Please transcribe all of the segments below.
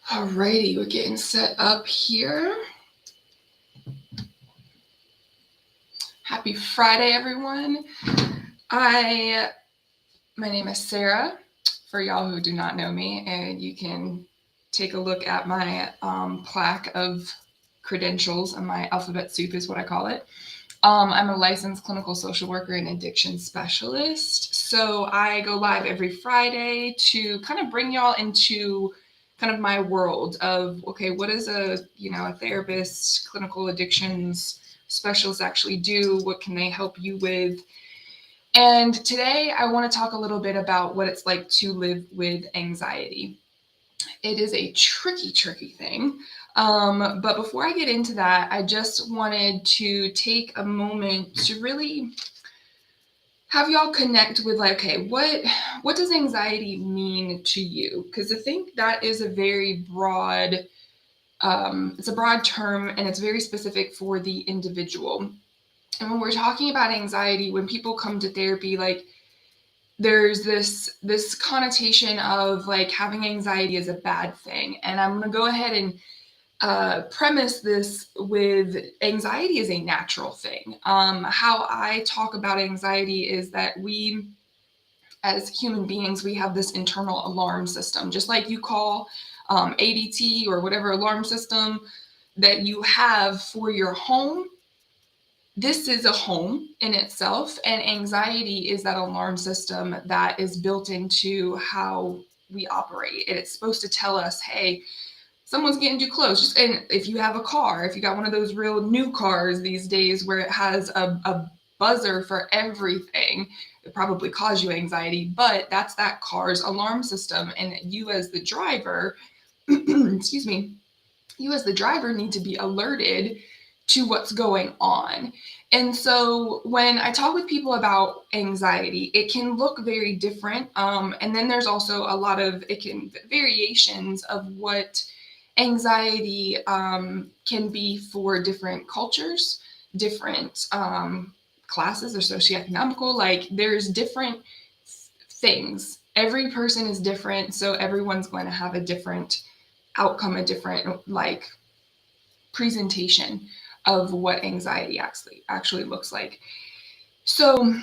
Alrighty, we're getting set up here. Happy Friday, everyone. My name is Sarah, for y'all who do not know me, and you can take a look at my plaque of credentials, and my alphabet soup is what I call it. I'm a licensed clinical social worker and addiction specialist. So I go live every Friday to kind of bring y'all into kind of my world of, okay, what does a therapist, clinical addictions specialist actually do? What can they help you with? And today I want to talk a little bit about what it's like to live with anxiety. It is a tricky thing. But before I get into that, I just wanted to take a moment to really have y'all connect with, like, okay, what does anxiety mean to you? Because I think that is a very broad, it's a broad term, and it's very specific for the individual. And when we're talking about anxiety, when people come to therapy, like, there's this connotation of like having anxiety is a bad thing. And I'm going to go ahead and premise this with anxiety is a natural thing. How I talk about anxiety is that we, as human beings, we have this internal alarm system, just like you call ADT or whatever alarm system that you have for your home. This is a home in itself, and anxiety is that alarm system that is built into how we operate. And it's supposed to tell us, hey, someone's getting too close. And if you have a car, if you got one of those real new cars these days where it has a buzzer for everything, it probably cause you anxiety, but that's that car's alarm system. And you as the driver, excuse me, you as the driver need to be alerted to what's going on. And so when I talk with people about anxiety, it can look very different. And then there's also a lot of variations of what anxiety can be for different cultures, different classes or socioeconomical. Like, there's different things. Every person is different, so everyone's going to have a different outcome, a different like presentation of what anxiety actually looks like. So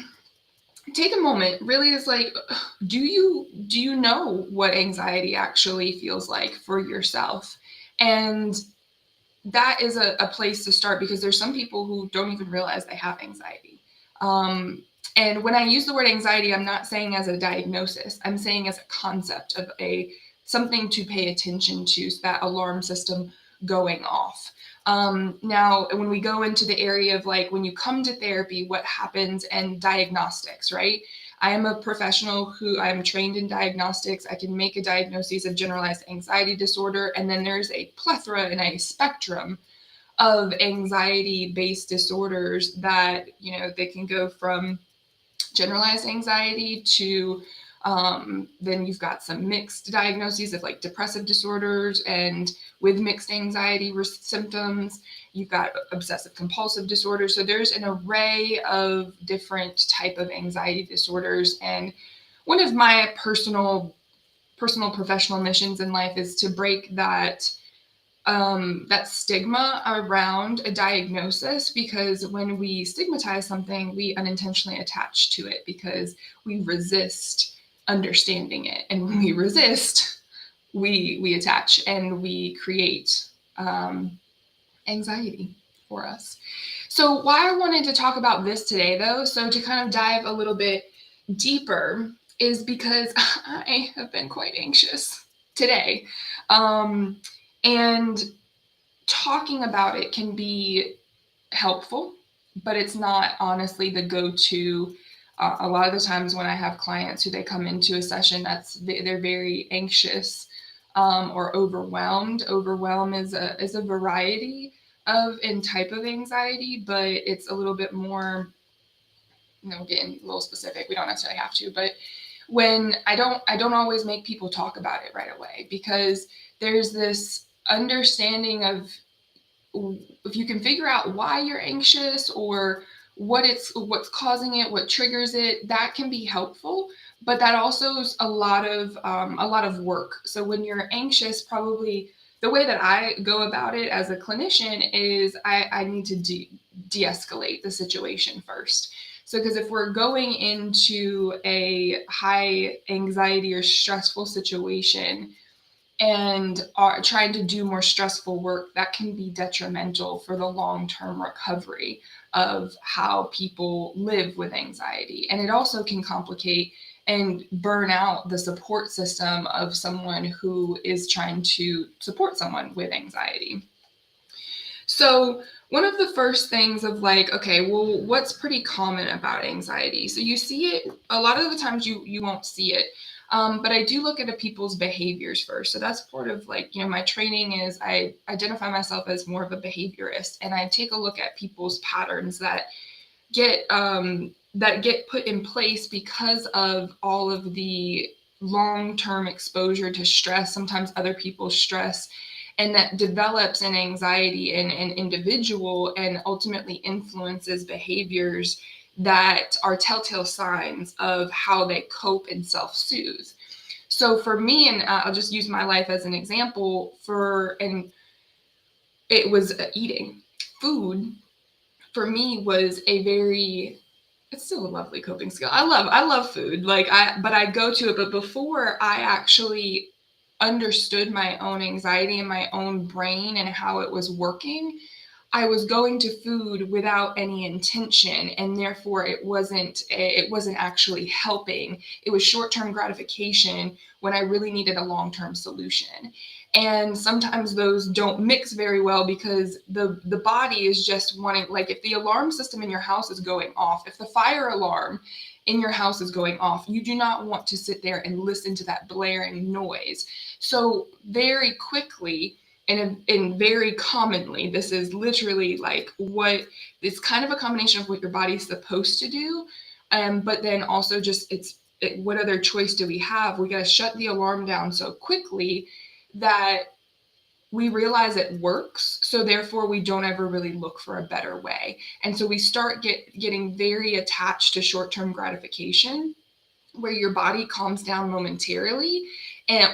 take a moment, really, is like, do you know what anxiety actually feels like for yourself? And that is a place to start, because there's some people who don't even realize they have anxiety. And when I use the word anxiety, I'm not saying as a diagnosis, I'm saying as a concept of something to pay attention to, that alarm system going off. Now, when we go into the area of like when you come to therapy, what happens, and diagnostics, right? I am a professional who I'm trained in diagnostics. I can make a diagnosis of generalized anxiety disorder. And then there's a plethora and a spectrum of anxiety-based disorders that, they can go from generalized anxiety to then you've got some mixed diagnoses of like depressive disorders, and with mixed anxiety symptoms, you've got obsessive compulsive disorder. So there's an array of different type of anxiety disorders. And one of my personal professional missions in life is to break that stigma around a diagnosis, because when we stigmatize something, we unintentionally attach to it because we resist understanding it. And when we resist, we attach, and we create anxiety for us. So why I wanted to talk about this today, though, so to kind of dive a little bit deeper, is because I have been quite anxious today. And talking about it can be helpful, but it's not honestly the go-to. A lot of the times when I have clients who they come into a session, they're very anxious or overwhelmed. Overwhelm is a variety of and type of anxiety, but it's a little bit more, getting a little specific. We don't necessarily have to, but when I don't always make people talk about it right away, because there's this understanding of, if you can figure out why you're anxious or what's causing it, what triggers it, that can be helpful. but that also is a lot of work. So when you're anxious, probably the way that I go about it as a clinician is I need to de-escalate the situation first. So because if we're going into a high anxiety or stressful situation and are trying to do more stressful work, that can be detrimental for the long-term recovery of how people live with anxiety. And it also can complicate and burn out the support system of someone who is trying to support someone with anxiety. So, one of the first things of like, okay, well, what's pretty common about anxiety? So, you see it a lot of the times you won't see it. But I do look at people's behaviors first. So that's part of like, my training is I identify myself as more of a behaviorist, and I take a look at people's patterns that get put in place because of all of the long-term exposure to stress, sometimes other people's stress, and that develops an anxiety in an individual and ultimately influences behaviors that are telltale signs of how they cope and self-soothe. So for me, and I'll just use my life as an example, and it was eating. Food for me was it's still a lovely coping skill. I love food. But I go to it. But before I actually understood my own anxiety and my own brain and how it was working, I was going to food without any intention, and therefore it wasn't actually helping. It was short-term gratification when I really needed a long-term solution. And sometimes those don't mix very well because the body is just wanting, like if the alarm system in your house is going off, if the fire alarm in your house is going off, you do not want to sit there and listen to that blaring noise. So very quickly, and very commonly, this is literally like it's kind of a combination of what your body's supposed to do, but then also just what other choice do we have? We got to shut the alarm down so quickly that we realize it works, so therefore we don't ever really look for a better way. And so we start getting very attached to short-term gratification, where your body calms down momentarily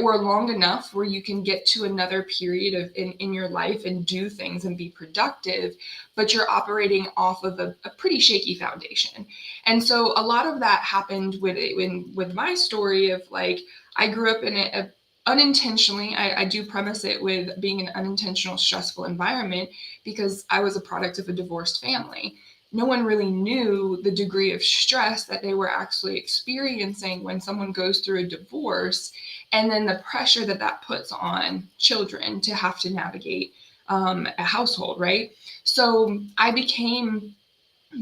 or long enough where you can get to another period in your life and do things and be productive, but you're operating off of a pretty shaky foundation. And so a lot of that happened with my story of like, I grew up in a unintentionally, I do premise it with being an unintentional stressful environment because I was a product of a divorced family. No one really knew the degree of stress that they were actually experiencing when someone goes through a divorce, and then the pressure that puts on children to have to navigate a household, right? So I became,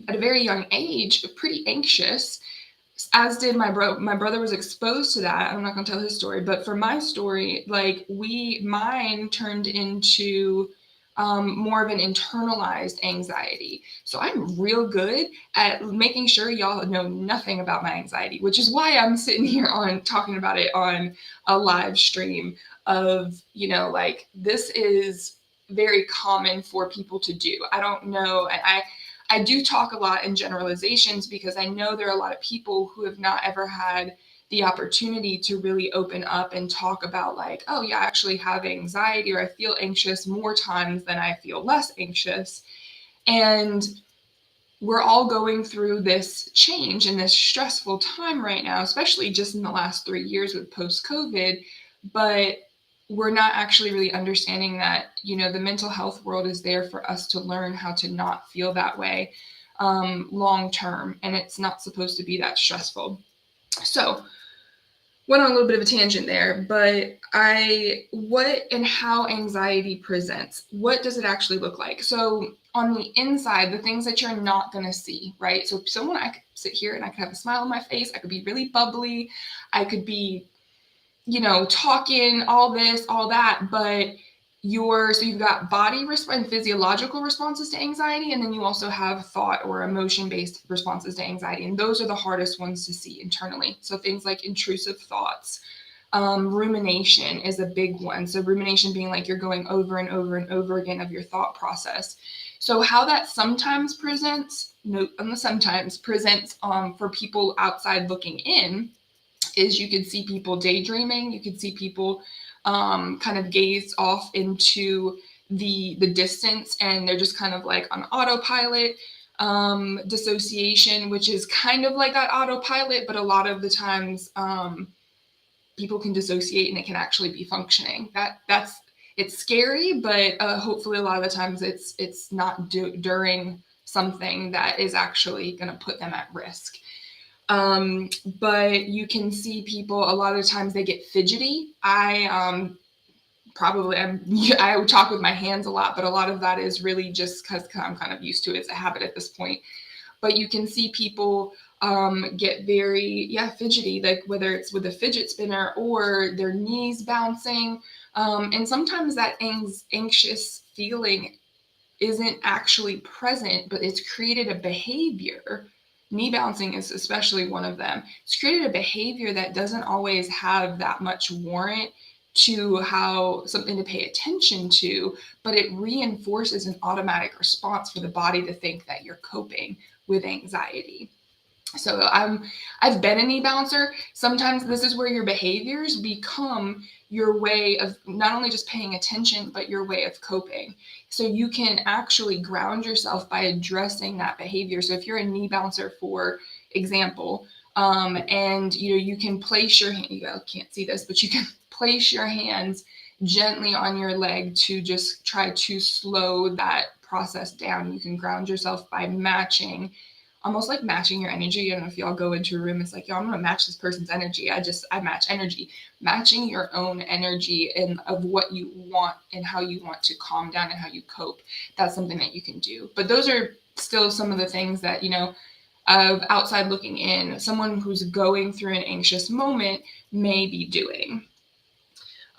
at a very young age, pretty anxious, as did my brother. My brother was exposed to that. I'm not going to tell his story, but for my story, like mine turned into more of an internalized anxiety. So I'm real good at making sure y'all know nothing about my anxiety, which is why I'm sitting here on talking about it on a live stream of, like this is very common for people to do. I don't know. And I do talk a lot in generalizations because I know there are a lot of people who have not ever had the opportunity to really open up and talk about like, oh yeah, I actually have anxiety, or I feel anxious more times than I feel less anxious. And we're all going through this change and this stressful time right now, especially just in the last 3 years with post-COVID. But we're not actually really understanding that, the mental health world is there for us to learn how to not feel that way long term. And it's not supposed to be that stressful. So went on a little bit of a tangent there, but what and how anxiety presents, what does it actually look like? So on the inside, the things that you're not going to see, right? So I could sit here and I could have a smile on my face. I could be really bubbly. I could be, talking all this, all that, but so you've got body and physiological responses to anxiety, and then you also have thought or emotion-based responses to anxiety, and those are the hardest ones to see internally. So things like intrusive thoughts, rumination is a big one. So rumination being like you're going over and over and over again of your thought process. So how that sometimes presents, note on the sometimes presents for people outside looking in, is you could see people daydreaming. You could see people kind of gaze off into the distance, and they're just kind of like on autopilot. Dissociation, which is kind of like that autopilot, but a lot of the times people can dissociate and it can actually be functioning. That's it's scary, but hopefully a lot of the times it's not during something that is actually going to put them at risk. But you can see people, a lot of times they get fidgety. I talk with my hands a lot, but a lot of that is really just because I'm kind of used to it. It's a habit at this point. But you can see people get very fidgety, like whether it's with a fidget spinner or their knees bouncing. And sometimes that anxious feeling isn't actually present, but it's created a behavior. Knee bouncing is especially one of them. It's created a behavior that doesn't always have that much warrant to how something to pay attention to, but it reinforces an automatic response for the body to think that you're coping with anxiety. So I've been a knee bouncer. Sometimes this is where your behaviors become your way of not only just paying attention, but your way of coping. So you can actually ground yourself by addressing that behavior. So if you're a knee bouncer, for example, and you can place your hand, you can't see this, but you can place your hands gently on your leg to just try to slow that process down. You can ground yourself by matching, almost like matching your energy. I don't know if y'all go into a room, it's like, yo, I'm gonna match this person's energy. I match energy. Matching your own energy and of what you want and how you want to calm down and how you cope. That's something that you can do. But those are still some of the things that, of outside looking in, someone who's going through an anxious moment may be doing.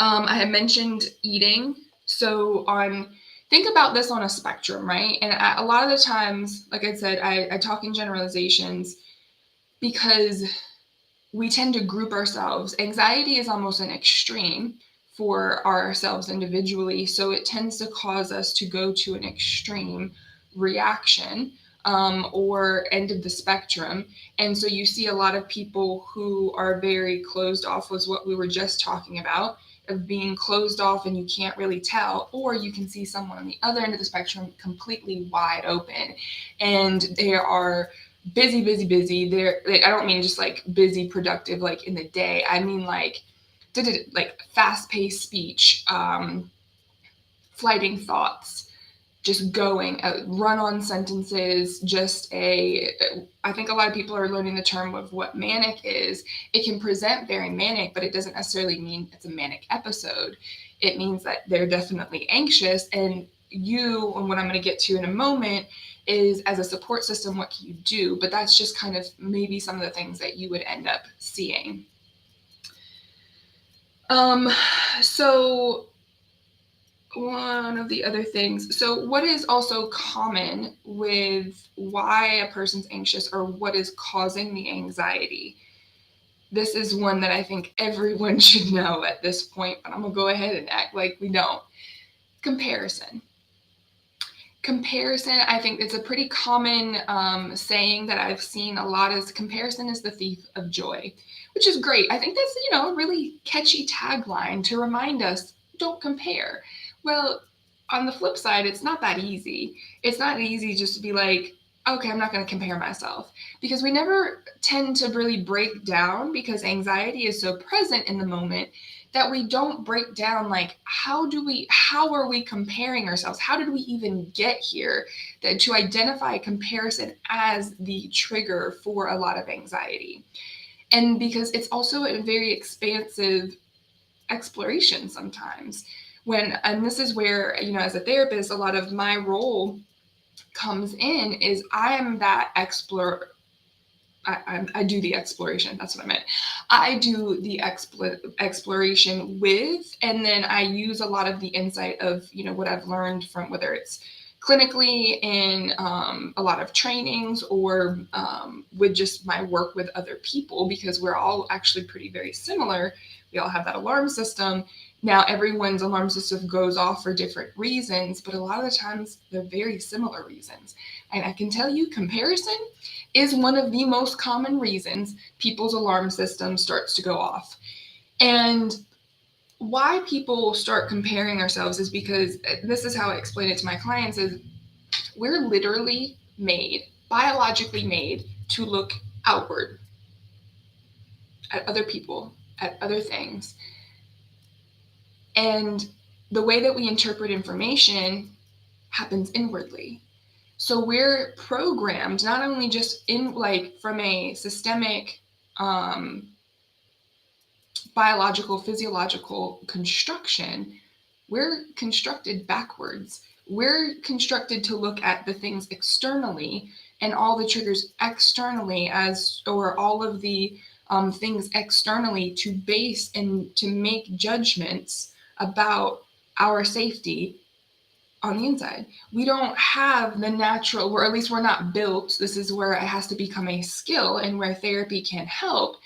I had mentioned eating. So think about this on a spectrum, right? And a lot of the times, like I said, I talk in generalizations because we tend to group ourselves. Anxiety is almost an extreme for ourselves individually. So it tends to cause us to go to an extreme reaction or end of the spectrum. And so you see a lot of people who are very closed off, was what we were just talking about, of being closed off and you can't really tell, or you can see someone on the other end of the spectrum completely wide open and they are busy. They're like, I don't mean just like busy, productive, like in the day. I mean like fast-paced speech, flighting thoughts, just going, run-on sentences, I think a lot of people are learning the term of what manic is. It can present very manic, but it doesn't necessarily mean it's a manic episode. It means that they're definitely anxious, and what I'm going to get to in a moment is, as a support system, what can you do? But that's just kind of maybe some of the things that you would end up seeing. So one of the other things, so what is also common with why a person's anxious or what is causing the anxiety? This is one that I think everyone should know at this point, but I'm gonna go ahead and act like we don't. Comparison, I think it's a pretty common saying that I've seen a lot, is comparison is the thief of joy, which is great. I think that's, a really catchy tagline to remind us, don't compare. Well, on the flip side, it's not that easy. It's not easy just to be like, okay, I'm not going to compare myself, because we never tend to really break down, because anxiety is so present in the moment that we don't break down, like, how are we comparing ourselves? How did we even get here? That to identify comparison as the trigger for a lot of anxiety. And because it's also a very expansive exploration sometimes. And this is where, as a therapist, a lot of my role comes in, is I am that explorer. I do the exploration. That's what I meant. I do the exploration with, and then I use a lot of the insight of, what I've learned from, whether it's clinically in a lot of trainings or with just my work with other people, because we're all actually very similar we all have that alarm system. Now, everyone's alarm system goes off for different reasons, but a lot of the times they're very similar reasons. And I can tell you, comparison is one of the most common reasons people's alarm system starts to go off. And why people start comparing ourselves is because this is how I explain it to my clients is we're literally made, biologically made, to look outward at other people, at other things. And the way that we interpret information happens inwardly. So we're programmed not only just in like from a systemic biological, physiological construction, we're constructed backwards. We're constructed to look at the things externally and all the triggers externally or all of the things externally to base and to make judgments about our safety on the inside. We don't have the natural, or at least we're not built. This is where it has to become a skill and where therapy can help,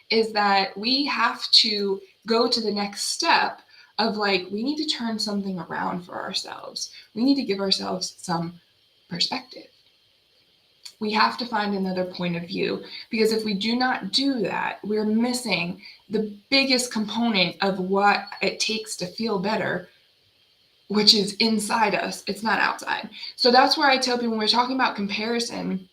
is that we have to go to the next step of like, we need to turn something around for ourselves. We need to give ourselves some perspective. We have to find another point of view, because if we do not do that, we're missing the biggest component of what it takes to feel better, which is inside us. It's not outside. So that's where I tell people when we're talking about comparison,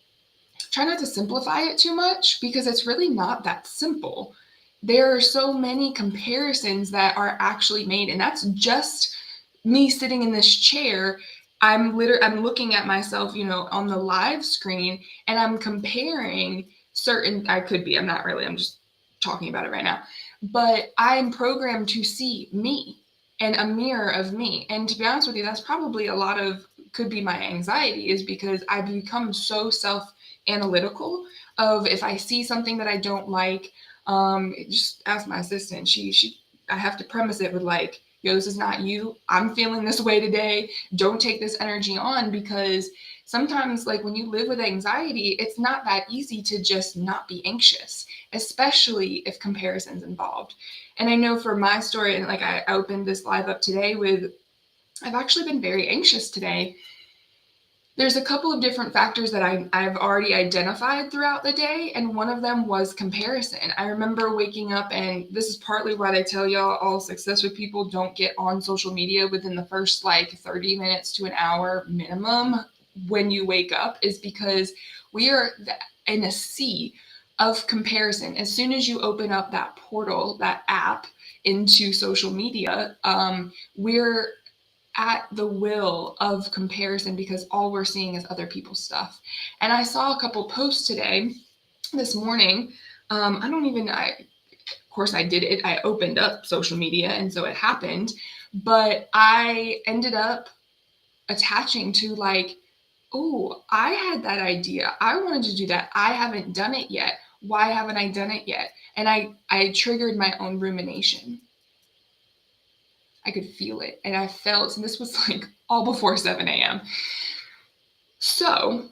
try not to simplify it too much, because it's really not that simple. There are so many comparisons that are actually made, and that's just me sitting in this chair. I'm looking at myself, on the live screen, and I'm comparing I'm not really, I'm just talking about it right now, but I'm programmed to see me and a mirror of me. And to be honest with you, that's probably could be my anxiety, is because I become so self-analytical of if I see something that I don't like, just ask my assistant. I have to premise it with like, yo, this is not you. I'm feeling this way today. Don't take this energy on, because sometimes like when you live with anxiety, it's not that easy to just not be anxious, especially if comparison's involved. And I know for my story, and like I opened this live up today with, I've actually been very anxious today. There's a couple of different factors that I've already identified throughout the day, and one of them was comparison. I remember waking up, and this is partly why I tell y'all all successful people don't get on social media within the first like 30 minutes to an hour minimum when you wake up, is because we are in a sea of comparison. As soon as you open up that portal, that app into social media, we're at the will of comparison, because all we're seeing is other people's stuff. And I saw a couple posts this morning. Of course I did it. I opened up social media, and so it happened. But I ended up attaching to like, oh, I had that idea. I wanted to do that. I haven't done it yet. Why haven't I done it yet? And I triggered my own rumination. I could feel it, and I felt, and this was like all before 7 a.m. So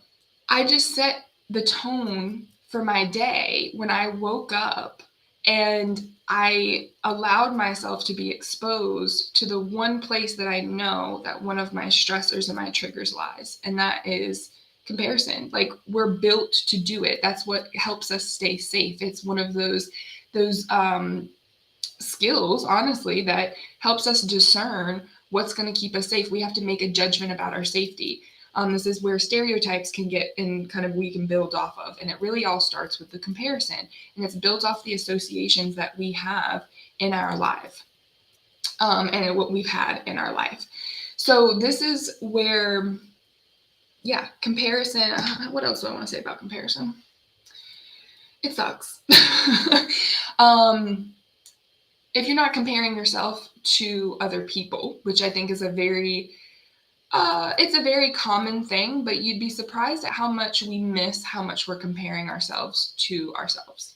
I just set the tone for my day when I woke up, and I allowed myself to be exposed to the one place that I know that one of my stressors and my triggers lies, and that is comparison. Like, we're built to do it. That's what helps us stay safe. It's one of those skills, honestly, that helps us discern what's going to keep us safe. We have to make a judgment about our safety. This is where stereotypes can get in, kind of, we can build off of. And it really all starts with the comparison. And it's built off the associations that we have in our life, and what we've had in our life. So this is where, comparison. What else do I want to say about comparison? It sucks. If you're not comparing yourself to other people, which I think is it's a very common thing, but you'd be surprised at how much we miss how much we're comparing ourselves to ourselves.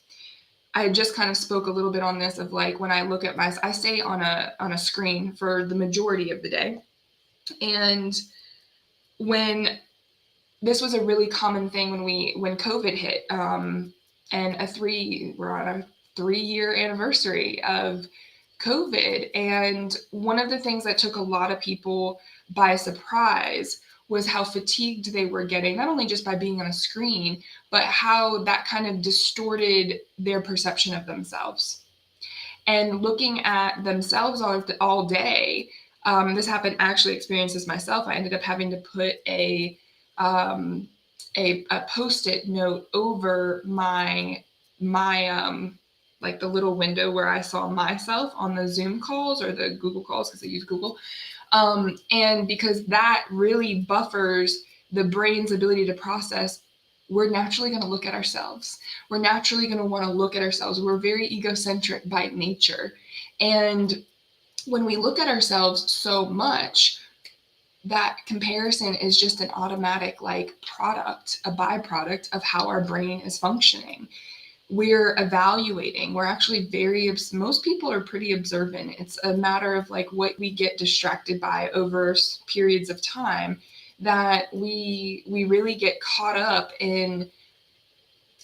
I just kind of spoke a little bit on this of like, when I look at I stay on a screen for the majority of the day. And this was a really common thing when COVID hit, and we're on a 3-year anniversary of COVID. And one of the things that took a lot of people by surprise was how fatigued they were getting, not only just by being on a screen, but how that kind of distorted their perception of themselves. And looking at themselves all day, this happened, I actually experienced this myself. I ended up having to put um, a post-it note over my like the little window where I saw myself on the Zoom calls or the Google calls, because I use Google. And because that really buffers the brain's ability to process, we're naturally going to look at ourselves. We're naturally going to want to look at ourselves. We're very egocentric by nature. And when we look at ourselves so much, that comparison is just an automatic like product, a byproduct of how our brain is functioning. We're evaluating, we're actually most people are pretty observant. It's a matter of like what we get distracted by over periods of time, that we really get caught up in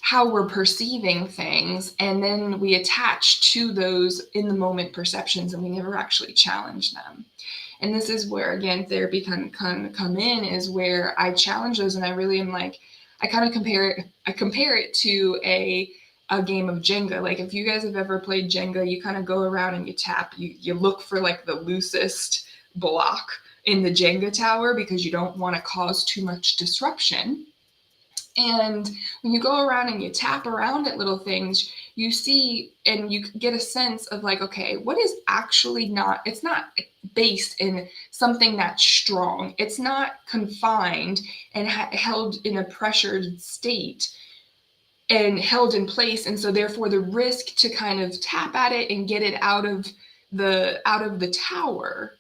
how we're perceiving things, and then we attach to those in the moment perceptions, and we never actually challenge them. And this is where, again, therapy can come in, is where I challenge those, and I really am like, I kind of compare it to a game of Jenga. Like if you guys have ever played Jenga, you kind of go around and you tap, you look for like the loosest block in the Jenga tower because you don't want to cause too much disruption. And when you go around and you tap around at little things, you see and you get a sense of like, okay, what is actually it's not based in something that's strong. It's not confined and held in a pressured state and held in place. And so therefore the risk to kind of tap at it and get it out of the tower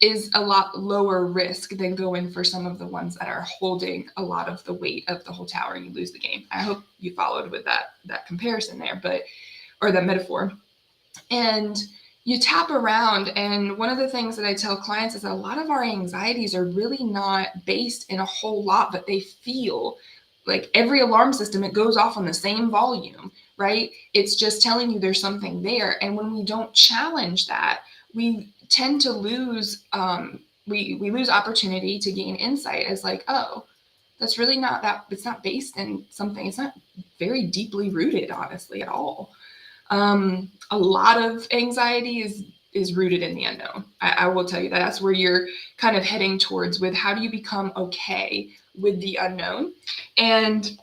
is a lot lower risk than going for some of the ones that are holding a lot of the weight of the whole tower and you lose the game. I hope you followed with that comparison there, or that metaphor. And you tap around, and one of the things that I tell clients is that a lot of our anxieties are really not based in a whole lot, but they feel like every alarm system, it goes off on the same volume, right? It's just telling you there's something there. And when we don't challenge that, we tend to lose we lose opportunity to gain insight as like, oh, that's really not that, it's not based in something, it's not very deeply rooted, honestly, at all. A lot of anxiety is rooted in the unknown. I will tell you that. That's where you're kind of heading towards with how do you become okay with the unknown. And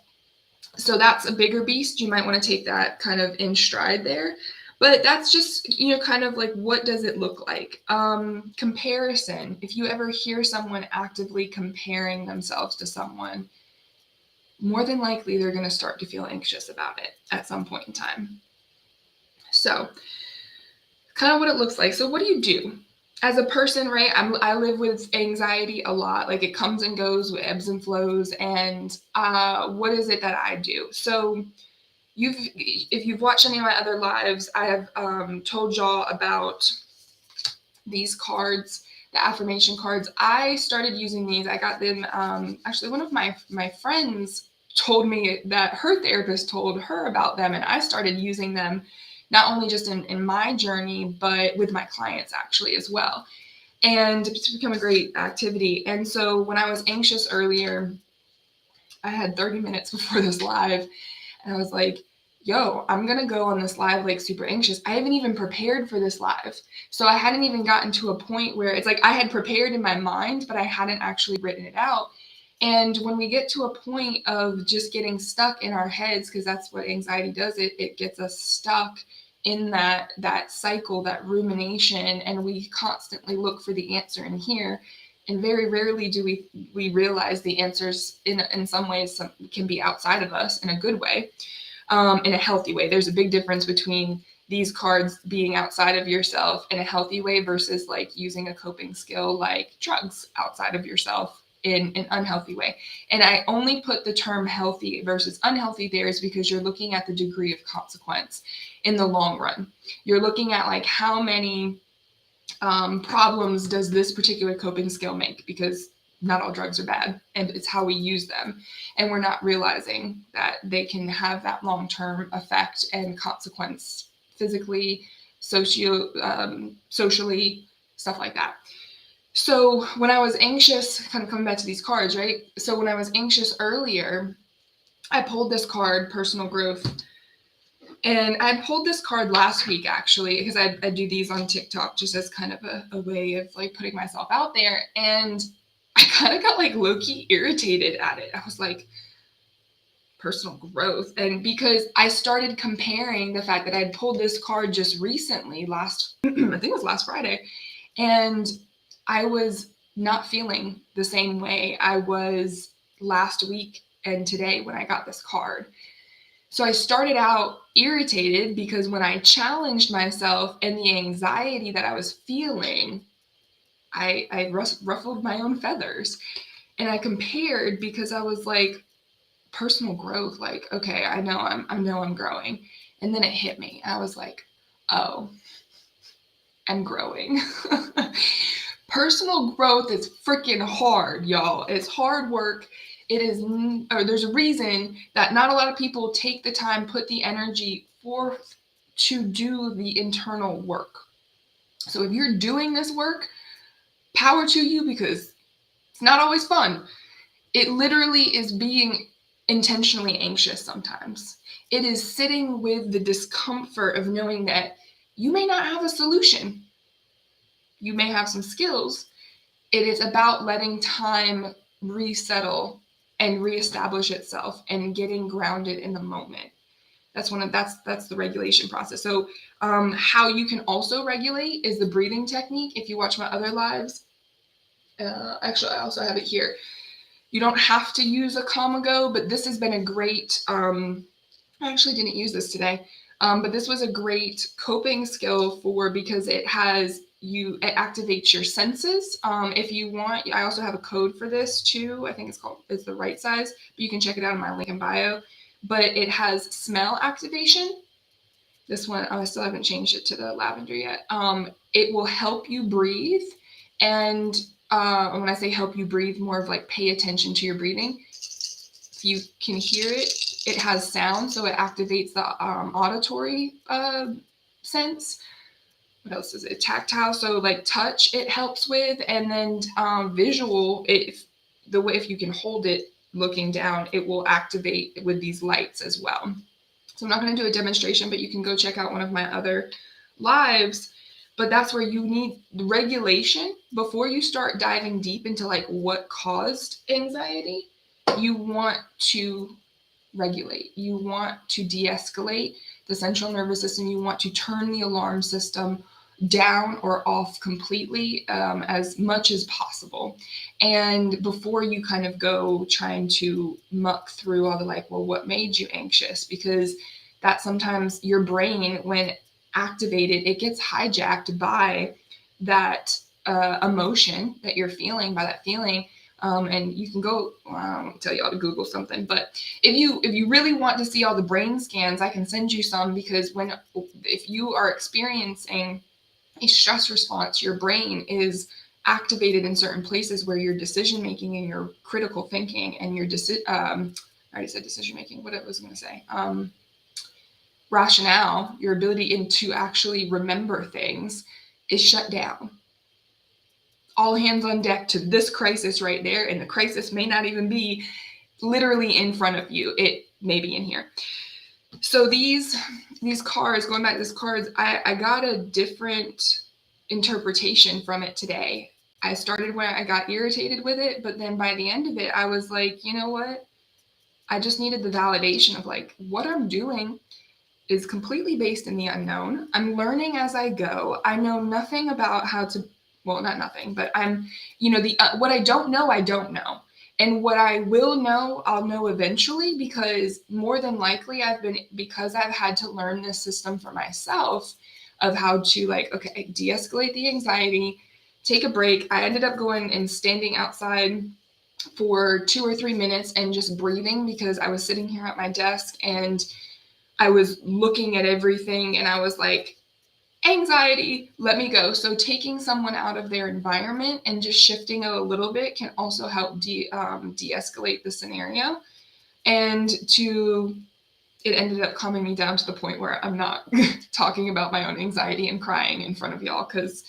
so that's a bigger beast. You might want to take that kind of in stride there. But that's just, kind of like, what does it look like? Comparison. If you ever hear someone actively comparing themselves to someone, more than likely they're going to start to feel anxious about it at some point in time. So kind of what it looks like. So what do you do? As a person, right? I live with anxiety a lot. Like it comes and goes with ebbs and flows. And what is it that I do? So if you've watched any of my other lives, I have told y'all about these cards, the affirmation cards. I started using these. I got them. Actually, one of my friends told me that her therapist told her about them, and I started using them not only just in my journey, but with my clients actually as well. And it's become a great activity. And so when I was anxious earlier, I had 30 minutes before this live, and I was like, yo, I'm going to go on this live like super anxious. I haven't even prepared for this live. So I hadn't even gotten to a point where it's like I had prepared in my mind, but I hadn't actually written it out. And when we get to a point of just getting stuck in our heads, because that's what anxiety does, it gets us stuck in that cycle, that rumination, and we constantly look for the answer in here. And very rarely do we realize the answers in some ways can be outside of us in a good way, in a healthy way. There's a big difference between these cards being outside of yourself in a healthy way versus like using a coping skill like drugs outside of yourself in an unhealthy way. And I only put the term healthy versus unhealthy there is because you're looking at the degree of consequence in the long run. You're looking at like how many problems does this particular coping skill make? Because not all drugs are bad, and it's how we use them. And we're not realizing that they can have that long-term effect and consequence physically, socially, stuff like that. So when I was anxious, kind of coming back to these cards, right? So when I was anxious earlier, I pulled this card, personal growth. And I pulled this card last week, actually, because I do these on TikTok just as kind of a way of like putting myself out there. And I kind of got like low-key irritated at it. I was like, personal growth. And because I started comparing the fact that I'd pulled this card just recently, I think it was last Friday, and I was not feeling the same way I was last week and today when I got this card. So I started out irritated because when I challenged myself and the anxiety that I was feeling, I ruffled my own feathers. And I compared because I was like, personal growth, like, okay, I know I'm growing. And then it hit me. I was like, oh, I'm growing. Personal growth is freaking hard, y'all. It's hard work. It is, or there's a reason that not a lot of people take the time, put the energy forth to do the internal work. So if you're doing this work, power to you, because it's not always fun. It literally is being intentionally anxious sometimes. It is sitting with the discomfort of knowing that you may not have a solution. You may have some skills. It is about letting time resettle and reestablish itself and getting grounded in the moment. That's the regulation process. So how you can also regulate is the breathing technique. If you watch my other lives, actually I also have it here. You don't have to use a Kamago, but this has been a great, I actually didn't use this today, but this was a great coping skill because it activates your senses. If you want, I also have a code for this too. I think it's the right size, but you can check it out in my link in bio. But it has smell activation. This one, I still haven't changed it to the lavender yet. It will help you breathe. And when I say help you breathe, more of like pay attention to your breathing. If you can hear it, it has sound, so it activates the auditory sense. What else is it? Tactile, so like touch it helps with, and then visual, if you can hold it looking down, it will activate with these lights as well. So I'm not going to do a demonstration, but you can go check out one of my other lives. But that's where you need regulation before you start diving deep into like what caused anxiety. You want to regulate. You want to de-escalate the central nervous system. You want to turn the alarm system down or off completely as much as possible. And before you kind of go trying to muck through all the like, well, what made you anxious? Because that sometimes your brain, when activated, it gets hijacked by that emotion that you're feeling, by that feeling. And you can go, I won't tell you all to Google something, but if you really want to see all the brain scans, I can send you some, because if you are experiencing a stress response, your brain is activated in certain places where your decision making and your critical thinking and your I already said decision making. What I was going to say, rationale, your ability to actually remember things is shut down. All hands on deck to this crisis right there, and the crisis may not even be literally in front of you. It may be in here. So these cards, going back to these cards, I got a different interpretation from it today. I started when I got irritated with it, but then by the end of it, I was like, you know what? I just needed the validation of like, what I'm doing is completely based in the unknown. I'm learning as I go. I know nothing about how to, well, not nothing, but I'm, what I don't know. And what I will know, I'll know eventually, because more than likely because I've had to learn this system for myself of how to like, okay, de-escalate the anxiety, take a break. I ended up going and standing outside for 2 or 3 minutes and just breathing, because I was sitting here at my desk and I was looking at everything and I was like, anxiety, let me go. So taking someone out of their environment and just shifting it a little bit can also help de-escalate the scenario. And it ended up calming me down to the point where I'm not talking about my own anxiety and crying in front of y'all, because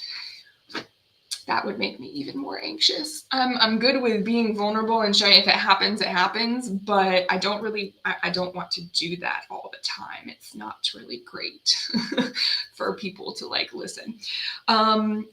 that would make me even more anxious. I'm good with being vulnerable and showing if it happens, it happens, but I don't want to do that all the time. It's not really great for people to like listen.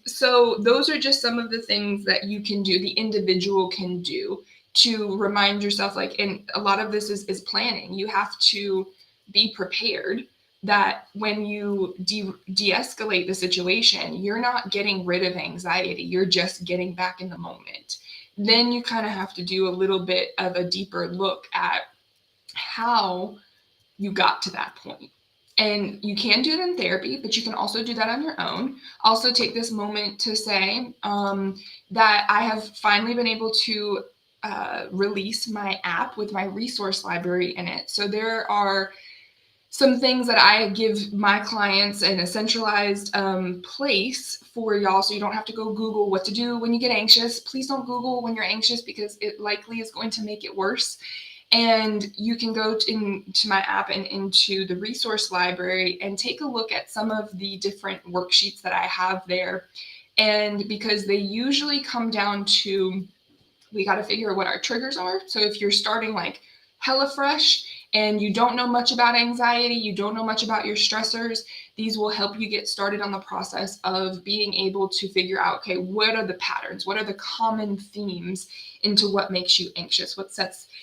So those are just some of the things that you can do, the individual can do to remind yourself, like, and a lot of this is planning. You have to be prepared that when you de-escalate the situation, you're not getting rid of anxiety, you're just getting back in the moment. Then you kind of have to do a little bit of a deeper look at how you got to that point. And you can do it in therapy, but you can also do that on your own. Also take this moment to say that I have finally been able to release my app with my resource library in it. So there are some things that I give my clients in a centralized place for y'all, so you don't have to go Google what to do when you get anxious. Please don't Google when you're anxious, because it likely is going to make it worse. And you can go into my app and into the resource library and take a look at some of the different worksheets that I have there. And because they usually come down to, we got to figure out what our triggers are. So if you're starting like hella fresh and you don't know much about anxiety, you don't know much about your stressors, these will help you get started on the process of being able to figure out, okay, what are the patterns? What are the common themes into what makes you anxious?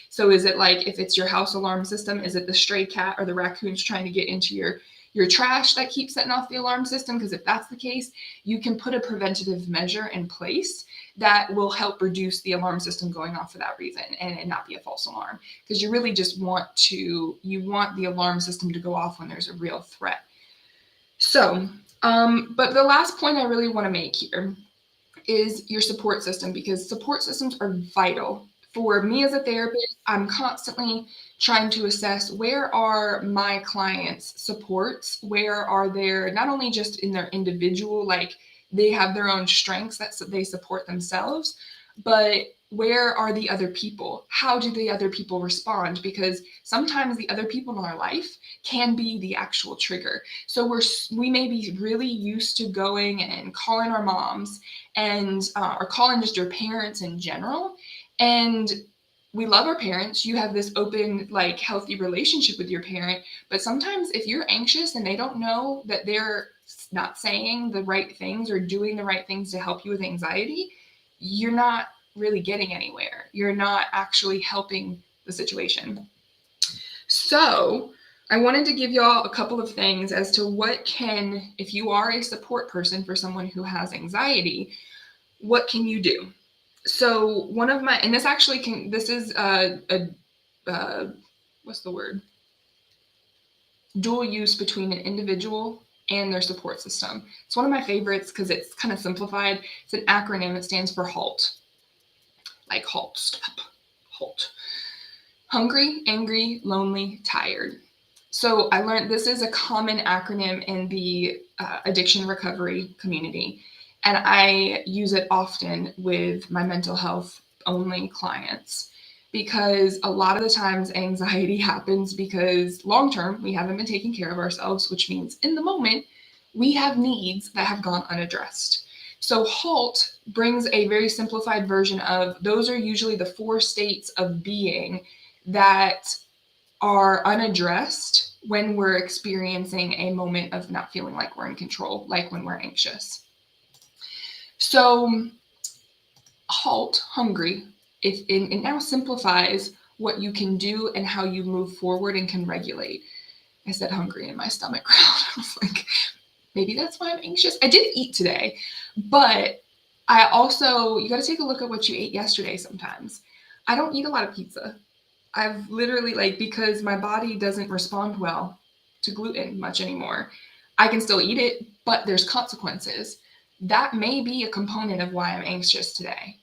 So is it like, if it's your house alarm system, is it the stray cat or the raccoons trying to get into your trash that keeps setting off the alarm system? Because if that's the case, you can put a preventative measure in place that will help reduce the alarm system going off for that reason and not be a false alarm. Because you really just want the alarm system to go off when there's a real threat. So, but the last point I really want to make here is your support system, because support systems are vital. For me as a therapist, I'm constantly trying to assess, where are my clients' supports? Where are their, not only just in their individual, like they have their own strengths that they support themselves, but where are the other people? How do the other people respond? Because sometimes the other people in our life can be the actual trigger. So we may be really used to going and calling our moms and or calling just your parents in general. And we love our parents. You have this open, like, healthy relationship with your parent. But sometimes if you're anxious and they don't know that they're not saying the right things or doing the right things to help you with anxiety, you're not really getting anywhere. You're not actually helping the situation. So I wanted to give y'all a couple of things as to if you are a support person for someone who has anxiety, what can you do? So what's the word? Dual use between an individual and their support system. It's one of my favorites because it's kind of simplified. It's an acronym. It stands for HALT. Like halt, stop, halt. Hungry, angry, lonely, tired. So I learned this is a common acronym in the addiction recovery community. And I use it often with my mental health only clients, because a lot of the times anxiety happens because long-term we haven't been taking care of ourselves, which means in the moment we have needs that have gone unaddressed. So HALT brings a very simplified version of, those are usually the 4 states of being that are unaddressed when we're experiencing a moment of not feeling like we're in control, like when we're anxious. So HALT, hungry, it now simplifies what you can do and how you move forward and can regulate. I said hungry and my stomach growled. I was like, maybe that's why I'm anxious. I did eat today, but I also, you got to take a look at what you ate yesterday sometimes. I don't eat a lot of pizza. I've literally, because my body doesn't respond well to gluten much anymore. I can still eat it, but there's consequences. That may be a component of why I'm anxious today,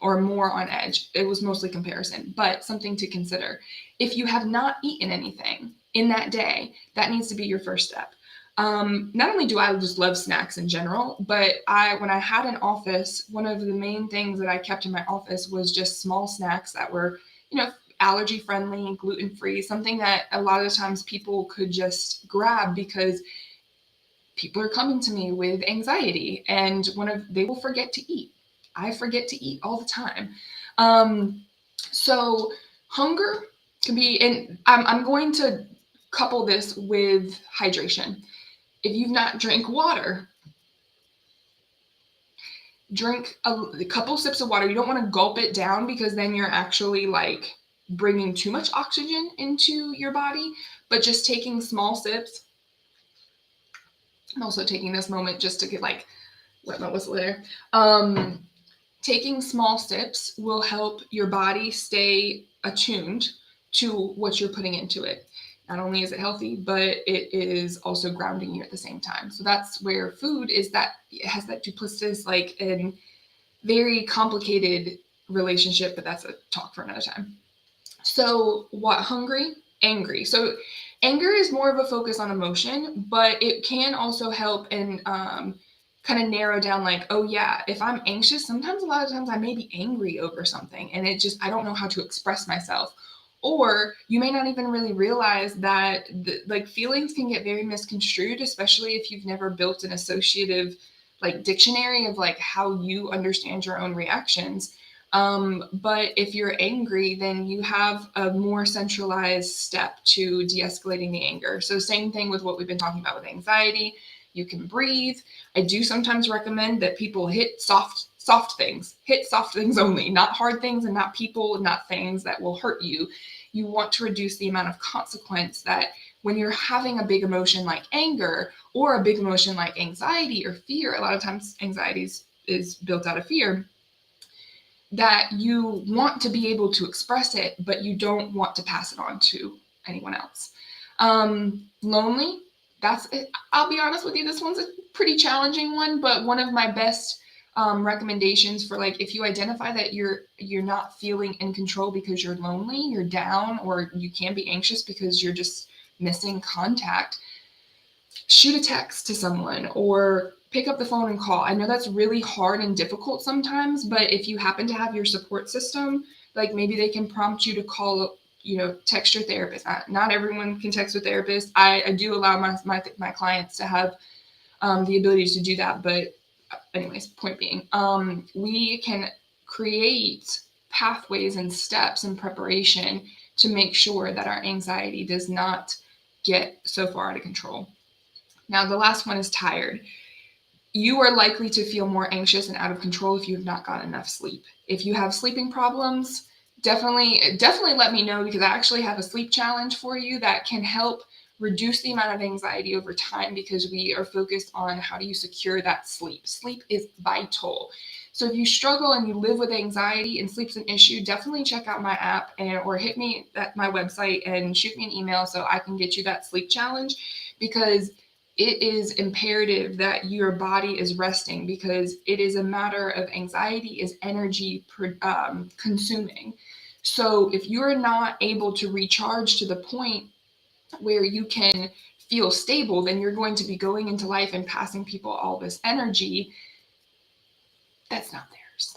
or more on edge. It was mostly comparison, but something to consider. If you have not eaten anything in that day, that needs to be your first step. Not only do I just love snacks in general, but when I had an office, one of the main things that I kept in my office was just small snacks that were, allergy friendly, gluten free, something that a lot of the times people could just grab because people are coming to me with anxiety and they will forget to eat. I forget to eat all the time. So hunger can be, and I'm going to couple this with hydration. If you've not drank water, drink a couple sips of water. You don't want to gulp it down because then you're actually like bringing too much oxygen into your body, but just taking small sips. I'm also taking this moment just to get like wet my whistle there. Taking small sips will help your body stay attuned to what you're putting into it. Not only is it healthy, but it is also grounding you at the same time. So that's where food is, that it has that duplicitous, like, and very complicated relationship, but that's a talk for another time. So what, hungry, angry. So anger is more of a focus on emotion, but it can also help and kind of narrow down like, oh yeah, if I'm anxious, sometimes a lot of times I may be angry over something and I don't know how to express myself. Or you may not even really realize that like feelings can get very misconstrued, especially if you've never built an associative like dictionary of like how you understand your own reactions. But if you're angry, then you have a more centralized step to de-escalating the anger. So same thing with what we've been talking about with anxiety. You can breathe. I do sometimes recommend that people hit soft things. Hit soft things only, not hard things and not people, not things that will hurt you. You want to reduce the amount of consequence that when you're having a big emotion like anger or a big emotion like anxiety or fear, a lot of times anxiety is built out of fear, that you want to be able to express it, but you don't want to pass it on to anyone else. Lonely, that's it. I'll be honest with you, this one's a pretty challenging one, but one of my best recommendations for like if you identify that you're not feeling in control because you're lonely, you're down, or you can be anxious because you're just missing contact, shoot a text to someone or pick up the phone and call. I know that's really hard and difficult sometimes, but if you happen to have your support system, like maybe they can prompt you to call, text your therapist. Not everyone can text a therapist. I do allow my clients to have the ability to do that. But anyways, point being, we can create pathways and steps in preparation to make sure that our anxiety does not get so far out of control. Now, the last one is tired. You are likely to feel more anxious and out of control if you have not gotten enough sleep. If you have sleeping problems, definitely let me know, because I actually have a sleep challenge for you that can help reduce the amount of anxiety over time, because we are focused on how do you secure that sleep. Sleep is vital. So if you struggle and you live with anxiety and sleep's an issue, definitely check out my app or hit me at my website and shoot me an email so I can get you that sleep challenge, because it is imperative that your body is resting, because it is a matter of anxiety is energy consuming. So if you're not able to recharge to the point where you can feel stable, then you're going to be going into life and passing people all this energy that's not theirs.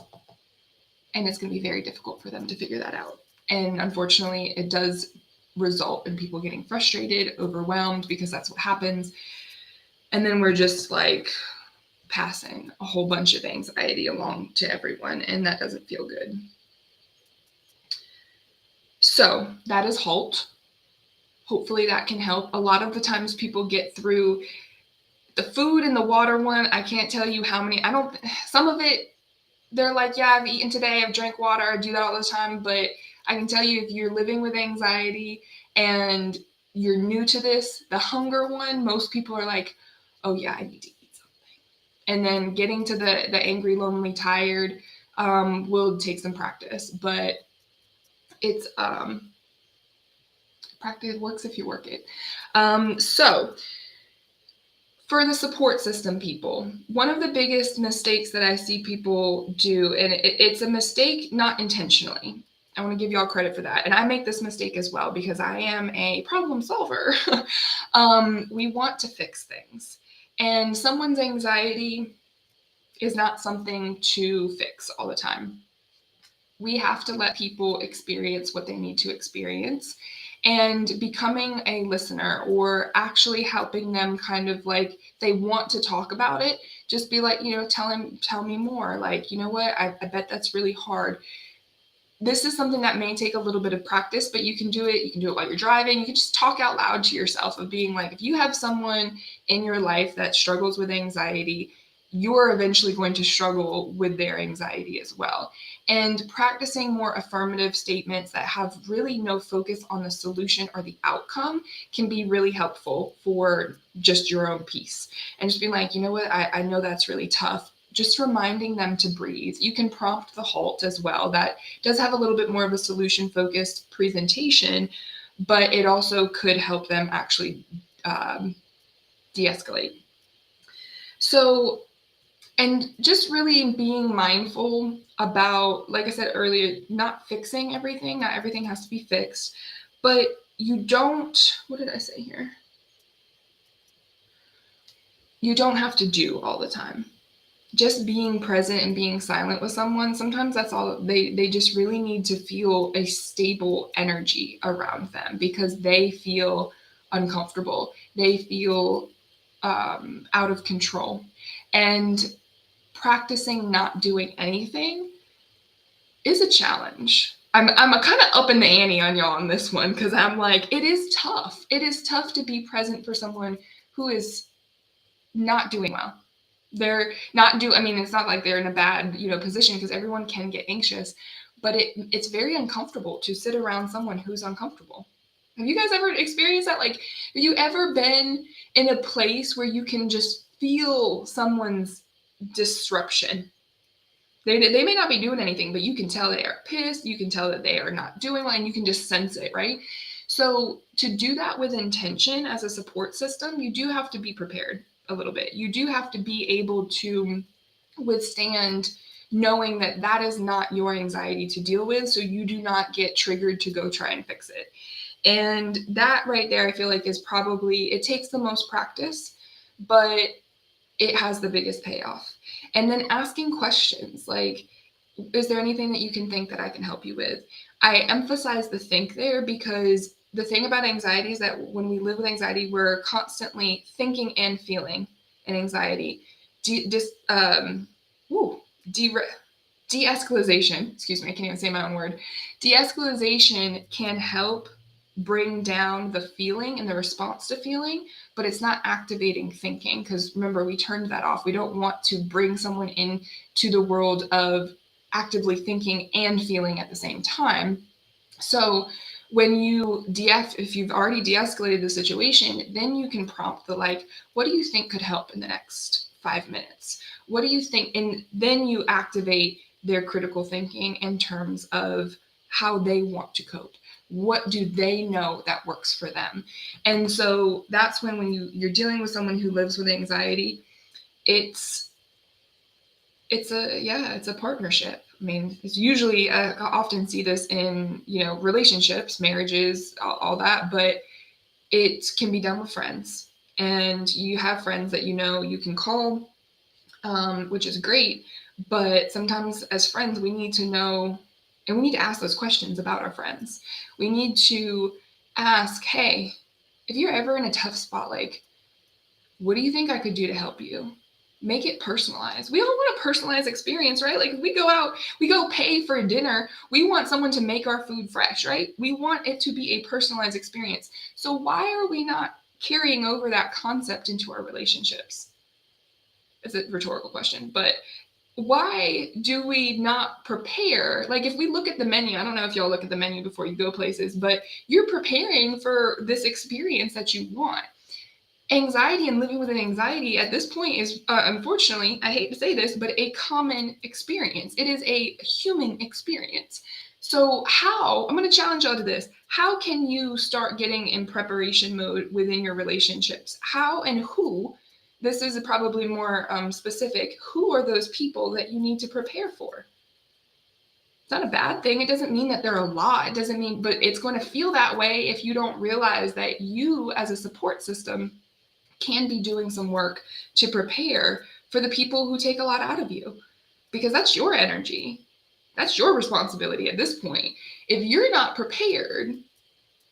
And it's going to be very difficult for them to figure that out. And unfortunately, it does result in people getting frustrated, overwhelmed, because that's what happens. And then we're just like passing a whole bunch of anxiety along to everyone, and that doesn't feel good. So that is HALT. Hopefully that can help. A lot of the times people get through the food and the water one. I can't tell you how many, some of it, they're like, yeah, I've eaten today, I've drank water, I do that all the time. But I can tell you, if you're living with anxiety and you're new to this, the hunger one, most people are like, oh yeah, I need to eat something. And then getting to the angry, lonely, tired will take some practice, but it's practice works if you work it. So for the support system people, one of the biggest mistakes that I see people do, and it's a mistake not intentionally. I want to give y'all credit for that. And I make this mistake as well because I am a problem solver. We want to fix things. And someone's anxiety is not something to fix all the time. We have to let people experience what they need to experience. And becoming a listener or actually helping them kind of like they want to talk about it, just be like, tell me more. Like, you know what, I bet that's really hard. This is something that may take a little bit of practice, but you can do it. You can do it while you're driving. You can just talk out loud to yourself of being like, if you have someone in your life that struggles with anxiety, you're eventually going to struggle with their anxiety as well. And practicing more affirmative statements that have really no focus on the solution or the outcome can be really helpful for just your own peace. And just being like, you know what, I know that's really tough. Just reminding them to breathe. You can prompt the halt as well. That does have a little bit more of a solution-focused presentation, but it also could help them actually de-escalate. So, and just really being mindful about, like I said earlier, not fixing everything. Not everything has to be fixed, but you don't, what did I say here? You don't have to do all the time. Just being present and being silent with someone, sometimes that's all they just really need to feel a stable energy around them because they feel uncomfortable. They feel out of control. And practicing not doing anything is a challenge. I'm kind of upping the ante on y'all on this one because I'm like, it is tough. It is tough to be present for someone who is not doing well. They're not I mean, it's not like they're in a bad, position because everyone can get anxious, but it's very uncomfortable to sit around someone who's uncomfortable. Have you guys ever experienced that? Like, have you ever been in a place where you can just feel someone's disruption? They may not be doing anything, but you can tell they are pissed. You can tell that they are not doing well, and you can just sense it, right? So to do that with intention as a support system, you do have to be prepared a little bit. You do have to be able to withstand knowing that that is not your anxiety to deal with, so you do not get triggered to go try and fix it. And that right there, I feel like is probably, it takes the most practice, but it has the biggest payoff. And then asking questions like, is there anything that you can think that I can help you with? I emphasize the think there because the thing about anxiety is that when we live with anxiety, we're constantly thinking and feeling an anxiety. De-escalation, excuse me, I can't even say my own word. De-escalation can help bring down the feeling and the response to feeling, but it's not activating thinking because remember, we turned that off. We don't want to bring someone into the world of actively thinking and feeling at the same time. So when you if you've already de-escalated the situation, then you can prompt the like, what do you think could help in the next 5 minutes? What do you think? And then you activate their critical thinking in terms of how they want to cope. What do they know that works for them? And so that's when you're dealing with someone who lives with anxiety, it's a partnership. I mean, it's usually I often see this in relationships, marriages, all that, but it can be done with friends. And you have friends that you can call, which is great. But sometimes as friends, we need to know, and we need to ask those questions about our friends. We need to ask, hey, if you're ever in a tough spot, like, what do you think I could do to help you? Make it personalized. We all want a personalized experience, right? Like if we go out, we go pay for dinner, we want someone to make our food fresh, right? We want it to be a personalized experience. So why are we not carrying over that concept into our relationships? It's a rhetorical question, but why do we not prepare? Like if we look at the menu, I don't know if y'all look at the menu before you go places, but you're preparing for this experience that you want. Anxiety and living with an anxiety at this point is, unfortunately, I hate to say this, but a common experience. It is a human experience. So I'm going to challenge y'all to this. How can you start getting in preparation mode within your relationships? How and who, this is probably more specific, who are those people that you need to prepare for? It's not a bad thing. It doesn't mean that they're a lot. It doesn't mean, but it's going to feel that way if you don't realize that you as a support system can be doing some work to prepare for the people who take a lot out of you, because that's your energy. That's your responsibility at this point. If you're not prepared,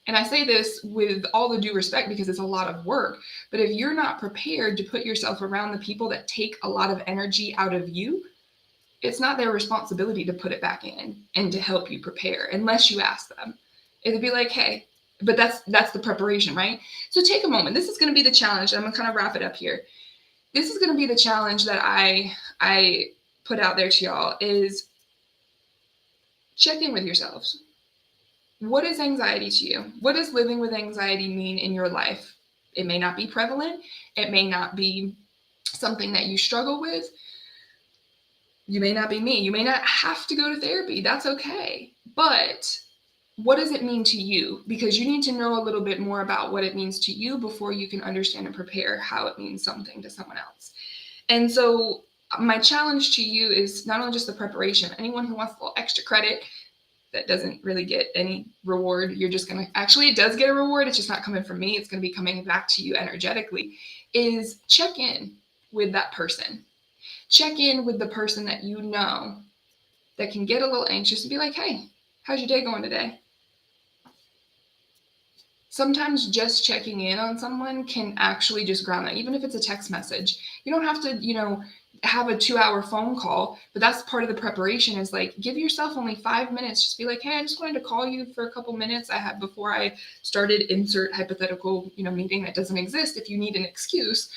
and I say this with all the due respect because it's a lot of work, but if you're not prepared to put yourself around the people that take a lot of energy out of you, it's not their responsibility to put it back in and to help you prepare unless you ask them. It'd be like, hey, but that's the preparation, right? So take a moment. This is going to be the challenge. I'm going to kind of wrap it up here. This is going to be the challenge that I put out there to y'all is check in with yourselves. What is anxiety to you? What does living with anxiety mean in your life? It may not be prevalent. It may not be something that you struggle with. You may not be me. You may not have to go to therapy. That's okay. But what does it mean to you? Because you need to know a little bit more about what it means to you before you can understand and prepare how it means something to someone else. And so my challenge to you is not only just the preparation. Anyone who wants a little extra credit that doesn't really get any reward, you're just going to, actually it does get a reward. It's just not coming from me. It's going to be coming back to you energetically, is check in with that person. Check in with the person that you know that can get a little anxious and be like, hey, how's your day going today? Sometimes just checking in on someone can actually just ground that, even if it's a text message. You don't have to, have a 2-hour phone call, but that's part of the preparation is like, give yourself only 5 minutes. Just be like, hey, I just wanted to call you for a couple minutes. I had before I started insert hypothetical, meeting that doesn't exist if you need an excuse.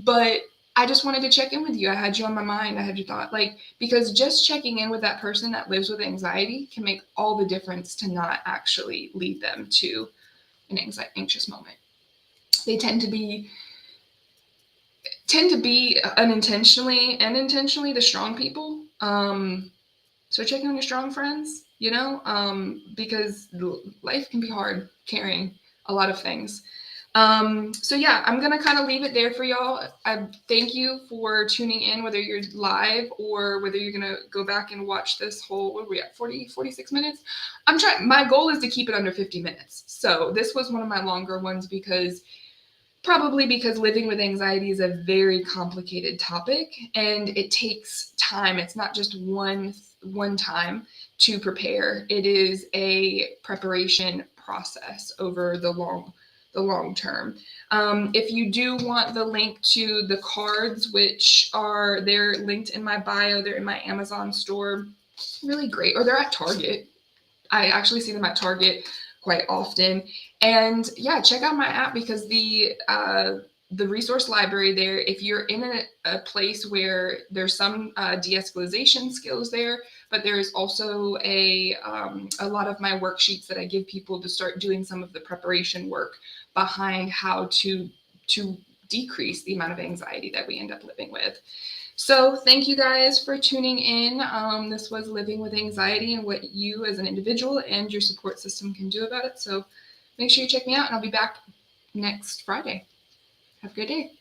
But I just wanted to check in with you. I had you on my mind. I had you thought, because just checking in with that person that lives with anxiety can make all the difference to not actually lead them to an anxious moment. They tend to be unintentionally and intentionally the strong people. So checking on your strong friends, because life can be hard carrying a lot of things. So yeah, I'm going to kind of leave it there for y'all. I thank you for tuning in, whether you're live or whether you're going to go back and watch this whole, what are we at, 46 minutes? My goal is to keep it under 50 minutes. So this was one of my longer ones probably because living with anxiety is a very complicated topic and it takes time. It's not just one time to prepare. It is a preparation process over the long term. If you do want the link to the cards, they're linked in my bio, they're in my Amazon store, really great, or they're at Target. I actually see them at Target quite often. And yeah, check out my app because the resource library there, if you're in a place where there's some de-escalation skills there, but there is also a lot of my worksheets that I give people to start doing some of the preparation work behind how to decrease the amount of anxiety that we end up living with. So thank you guys for tuning in. This was Living with Anxiety and what you as an individual and your support system can do about it. So make sure you check me out and I'll be back next Friday. Have a good day.